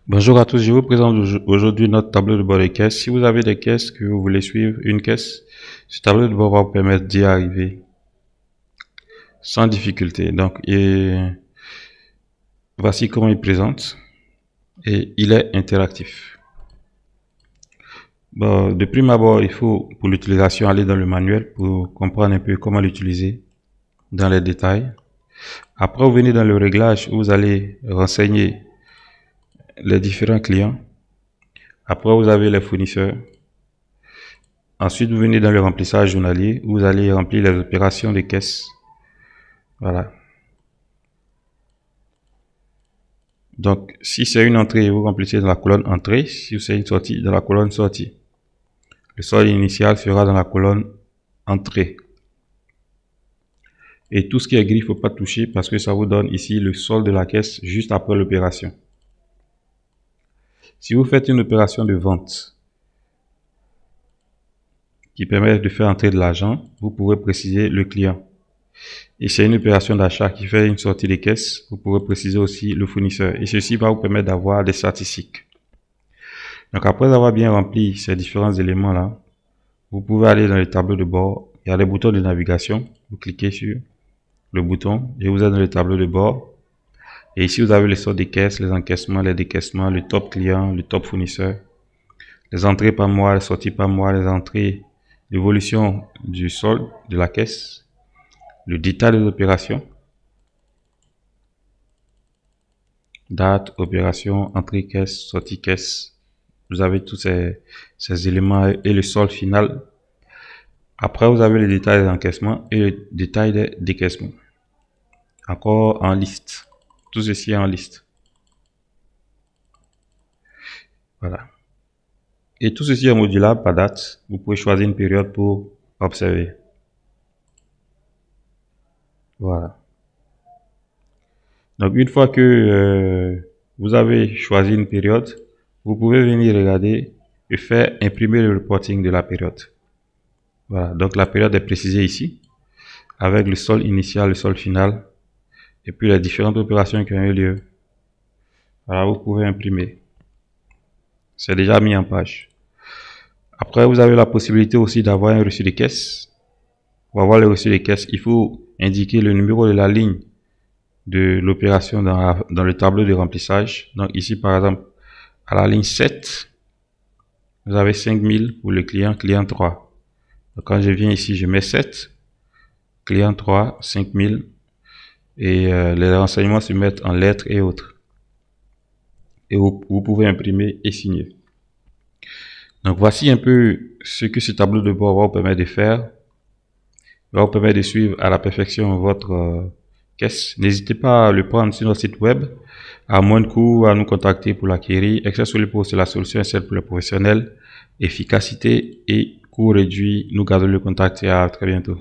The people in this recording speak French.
Bonjour à tous, je vous présente aujourd'hui notre tableau de bord de caisse. Si vous avez des caisses que vous voulez suivre, une caisse, ce tableau de bord va vous permettre d'y arriver sans difficulté. Donc, voici comment il présente et il est interactif. Bon, de prime abord, il faut pour l'utilisation aller dans le manuel pour comprendre un peu comment l'utiliser dans les détails. Après, vous venez dans le réglage où vous allez renseigner les différents clients. Après, vous avez les fournisseurs. Ensuite, vous venez dans le remplissage journalier où vous allez remplir les opérations de caisse. Voilà. Donc, si c'est une entrée, vous remplissez dans la colonne entrée. Si c'est une sortie, dans la colonne sortie. Le solde initial sera dans la colonne entrée. Et tout ce qui est gris, il ne faut pas toucher parce que ça vous donne ici le solde de la caisse juste après l'opération. Si vous faites une opération de vente qui permet de faire entrer de l'argent, vous pourrez préciser le client. Et c'est une opération d'achat qui fait une sortie de caisse, vous pourrez préciser aussi le fournisseur. Et ceci va vous permettre d'avoir des statistiques. Donc après avoir bien rempli ces différents éléments-là, vous pouvez aller dans le tableau de bord. Il y a les boutons de navigation. Vous cliquez sur le bouton et vous êtes dans le tableau de bord. Et ici, vous avez les sortes de caisses, les encaissements, les décaissements, le top client, le top fournisseur, les entrées par mois, les sorties par mois, les entrées, l'évolution du solde de la caisse, le détail des opérations, date, opération, entrée caisse, sortie caisse. Vous avez tous ces éléments et le solde final. Après, vous avez le détail des encaissements et le détail des décaissements. Encore en liste. Tout ceci est en liste. Voilà. Et tout ceci est modulable par date. Vous pouvez choisir une période pour observer. Voilà. Donc, une fois que vous avez choisi une période, vous pouvez venir regarder et faire imprimer le reporting de la période. Voilà. Donc, la période est précisée ici avec le solde initial, le solde final et puis les différentes opérations qui ont eu lieu. Voilà, vous pouvez imprimer. C'est déjà mis en page. Après, vous avez la possibilité aussi d'avoir un reçu de caisse. Pour avoir le reçu de caisse, il faut indiquer le numéro de la ligne de l'opération dans le tableau de remplissage. Donc ici, par exemple, à la ligne 7, vous avez 5000 pour le client, client 3. Donc quand je viens ici, je mets 7, client 3, 5000. Et les renseignements se mettent en lettres et autres. Et vous pouvez imprimer et signer. Donc voici un peu ce que ce tableau de bord va vous permettre de faire. Il va vous permettre de suivre à la perfection votre caisse. N'hésitez pas à le prendre sur notre site web. À moins de coût, à nous contacter pour l'acquérir. Excel pour c'est la solution est celle pour les professionnels. Efficacité et coût réduit. Nous gardons le contact et à très bientôt.